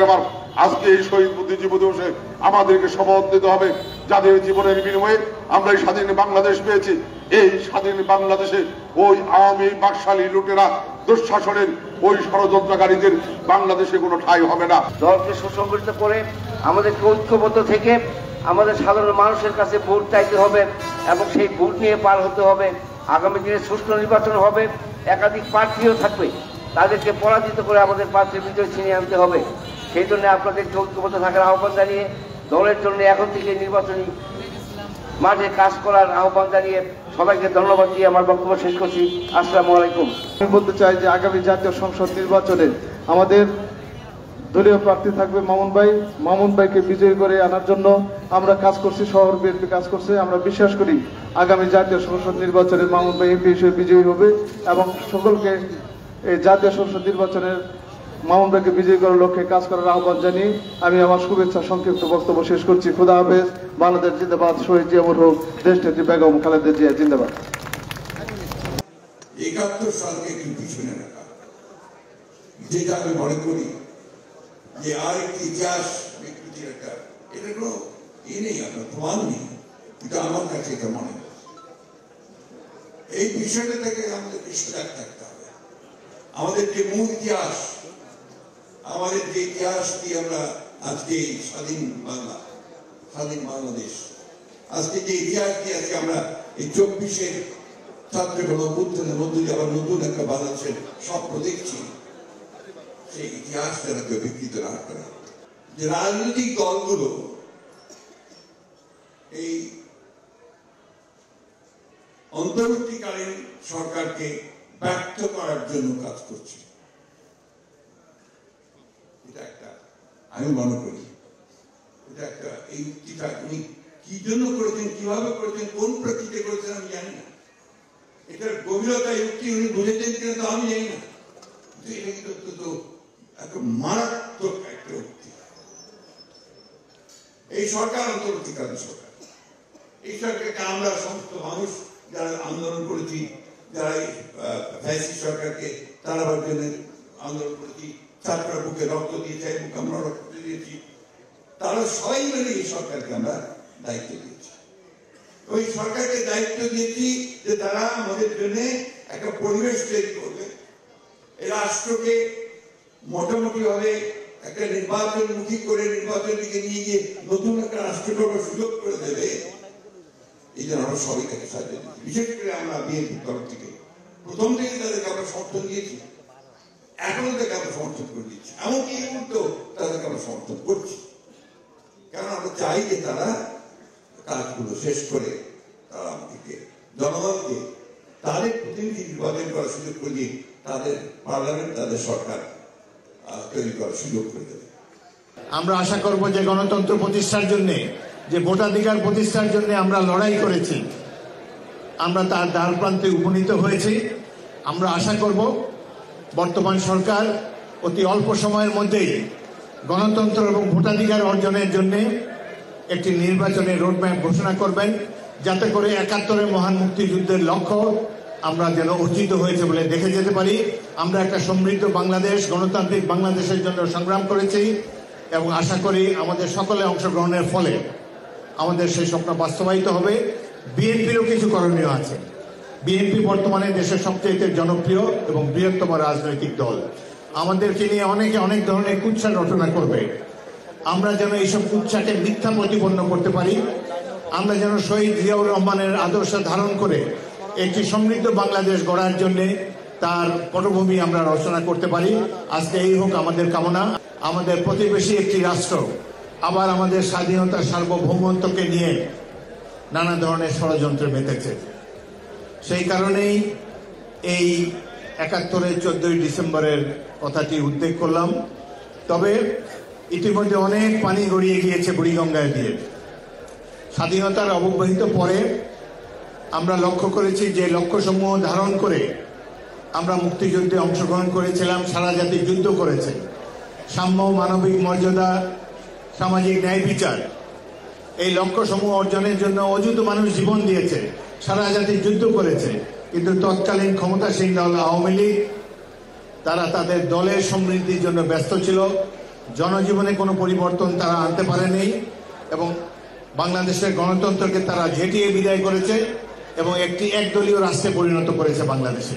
ভাইয়ের, আজকে এই শহীদ বুদ্ধিজীবী দিবসে আমাদেরকে শপথ নিতে হবে, যাদের জীবনের বিনিময়ে আমরা এই স্বাধীন বাংলাদেশ পেয়েছি। এই স্বাধীন বাংলাদেশে ওই আওয়ামী বাকশালী লুটেরা দুঃশাসনের ওই ষড়যন্ত্রকারীদের বাংলাদেশে কোনো ঠাঁই হবে না। দলকে সুসংগঠিত করে আমাদেরকে ঐক্যবদ্ধ থেকে আমাদের সাধারণ মানুষের কাছে ভোট চাইতে হবে এবং সেই ভোট নিয়ে পার হতে হবে। আগামী দিনে সুষ্ঠু নির্বাচন হবে, একাধিক প্রার্থীও থাকবে, তাদেরকে পরাজিত করে আমাদের প্রার্থীর বিজয় ছিনিয়ে আনতে হবে। সেই জন্য আপনাদেরকে ঐক্যবদ্ধ থাকার আহ্বান জানিয়ে দলের জন্য এখন থেকে নির্বাচনী মাঠে কাজ করার আহ্বান জানিয়ে সবাইকে ধন্যবাদ দিয়ে আমার বক্তব্য শেষ করছি। আসসালামু আলাইকুম। আমি বলতে চাই যে আগামী জাতীয় সংসদ নির্বাচনে আমাদের দলীয় প্রার্থী থাকবে মামুন ভাই। মামুন ভাইকে বিজয়ী করে আনার জন্য আমরা কাজ করছি, শহর বিএনপি কাজ করছে। আমরা বিশ্বাস করি আগামী জাতীয় সংসদ নির্বাচনে মামুন ভাই এমপি হিসেবে বিজয়ী হবে এবং সকলকে এই জাতীয় সংসদ নির্বাচনের মামুন ভাইকে বিজয়ী করার লক্ষ্যে কাজ করার আহ্বান জানিয়ে আমি আমার শুভেচ্ছা সংক্ষিপ্ত বক্তব্য শেষ করছি। খুদা হাফেজ। বাংলাদেশ জিন্দাবাদ। শহীদ জিয়া মরহুম দেশনেত্রী বেগম খালেদা জিয়া জিন্দাবাদ। ৭১ সালকে একটু পিছনে রাখা, যেটা আমি মনে করি যে আর একটি ইতিহাস বিকৃতির একটা, এটা কোনো নেই, আপনার প্রমাণ নেই, কিন্তু আমার কাছে এটা মনে হয় এই বিষয়টা থেকে আমাদের সজাগ থাকতে হবে। আমাদের যে মূল ইতিহাস, আমাদের যে ইতিহাস দিয়ে আমরা আজকে স্বাধীন বাংলা, স্বাধীন বাংলাদেশ, আজকে যে ইতিহাস দিয়ে আজকে আমরা এই ২৪-এর ছাত্র গণঅভ্যুত্থানের মধ্য দিয়ে আবার নতুন একটা বাংলাদেশের স্বপ্ন দেখছি, সেই ইতিহাস তারা কেউ বিকৃত না করে। যে রাজনৈতিক দলগুলো এই অন্তর্বর্তীকালীন সরকারকে ব্যর্থ করার জন্য কাজ করছে, এটা একটা আমি মনে করি এটা একটা, এই উক্তিটা উনি কি জন্য করেছেন, কিভাবে করেছেন, কোন প্রেক্ষিতে করেছেন আমি জানি না। এটার গভীরতা উক্তি উনি বুঝেছেন কিনা তো আমি জানি না। এটা কিন্তু একটা মারাত্মক একটা উক্তি। এই সরকার অন্তর্বর্তীকালীন সরকার, এই সরকারকে আমরা সমস্ত মানুষ যারা আন্দোলন করেছি, যারা ফ্যাসিস্ট সরকারকে তাড়াবার জন্য আন্দোলন করেছি, ছাত্ররা বুকে রক্ত দিয়েছে, বুকে আমরা রক্ত দিয়েছি, তারা সবাই মিলে এই সরকারকে আমরা দায়িত্ব দিয়েছি। ওই সরকারকে দায়িত্ব দিয়েছি যে তারা আমাদের জন্য একটা পরিবেশ তৈরি করবে, এই রাষ্ট্রকে মোটামুটি ভাবে একটা নির্বাচনমুখী করে নির্বাচনের দিকে নিয়ে গিয়ে নতুন একটা রাষ্ট্র গড়ার সুযোগ করে দেবে। এই জন্য আমরা সবাই তাকে সাহায্য দিচ্ছি। বিশেষ করে আমরা বিএনপির তরফ থেকে প্রথম থেকে তাদেরকে আমরা সমর্থন দিয়েছি, এখনো তাকে আমরা সমর্থন করে দিচ্ছি, এমনকি এই মুহূর্তেও তাদেরকে আমরা সমর্থন করছি। কারণ আমরা চাই যে তারা কাজগুলো শেষ করে তারা আমাদেরকে, জনগণকে তাদের প্রতিনিধি নির্বাচন করার সুযোগ করে দিয়ে তাদের পার্লামেন্ট, তাদের সরকার তৈরি করার সুযোগ করে দেবে। আমরা আশা করব যে গণতন্ত্র প্রতিষ্ঠার জন্য, যে ভোটাধিকার প্রতিষ্ঠার জন্য আমরা লড়াই করেছি, আমরা তার দ্বার প্রান্তে উপনীত হয়েছি। আমরা আশা করব বর্তমান সরকার অতি অল্প সময়ের মধ্যেই গণতন্ত্র এবং ভোটাধিকার অর্জনের জন্য একটি নির্বাচনের রোডম্যাপ ঘোষণা করবেন, যাতে করে ৭১-এর মহান মুক্তিযুদ্ধের লক্ষ্য আমরা যেন অর্জিত হয়েছে বলে দেখে যেতে পারি। আমরা একটা সমৃদ্ধ বাংলাদেশ, গণতান্ত্রিক বাংলাদেশের জন্য সংগ্রাম করেছি এবং আশা করি আমাদের সকলে অংশগ্রহণের ফলে আমাদের সেই স্বপ্ন বাস্তবায়িত হবে। বিএনপিরও কিছু করণীয় আছে। বিএনপি বর্তমানে দেশের সবচেয়ে জনপ্রিয় এবং বৃহত্তম রাজনৈতিক দল। আমাদেরকে নিয়ে অনেকে অনেক ধরনের কুৎসা রচনা করবে। আমরা যেন এইসব কুৎসাকে মিথ্যা প্রতিপন্ন করতে পারি। আমরা যেন শহীদ জিয়াউর রহমানের আদর্শ ধারণ করে একটি সমৃদ্ধ বাংলাদেশ গড়ার জন্য তার পটভূমি আমরা রচনা করতে পারি। আজকে এই হোক আমাদের কামনা। আমাদের প্রতিবেশী একটি রাষ্ট্র আবার আমাদের স্বাধীনতা, সার্বভৌমত্বকে নিয়ে নানা ধরনের ষড়যন্ত্রে মেতেছে। সেই কারণেই এই ৭১-এর 14ই ডিসেম্বরের কথাটি উল্লেখ করলাম। তবে ইতিমধ্যে অনেক পানি গড়িয়ে গিয়েছে বুড়িগঙ্গায় দিয়ে। স্বাধীনতার অব্যবহিত পরে আমরা লক্ষ্য করেছি যে লক্ষ্যসমূহ ধারণ করে আমরা মুক্তিযুদ্ধে অংশগ্রহণ করেছিলাম। সারা জাতি যুদ্ধ করেছে। সাম্য, মানবিক মর্যাদা, সামাজিক ন্যায় বিচার, এই লক্ষ্যসমূহ অর্জনের জন্য অযুত মানুষ জীবন দিয়েছে। সারা জাতি যুদ্ধ করেছে। কিন্তু তৎকালীন ক্ষমতাসীন দল আওয়ামী লীগ, তারা তাদের দলের সমৃদ্ধির জন্য ব্যস্ত ছিল। জনজীবনে কোনো পরিবর্তন তারা আনতে পারেনি এবং বাংলাদেশের গণতন্ত্রকে তারা ঝেঁটিয়ে বিদায় করেছে এবং একটি একদলীয় রাষ্ট্রে পরিণত করেছে বাংলাদেশে।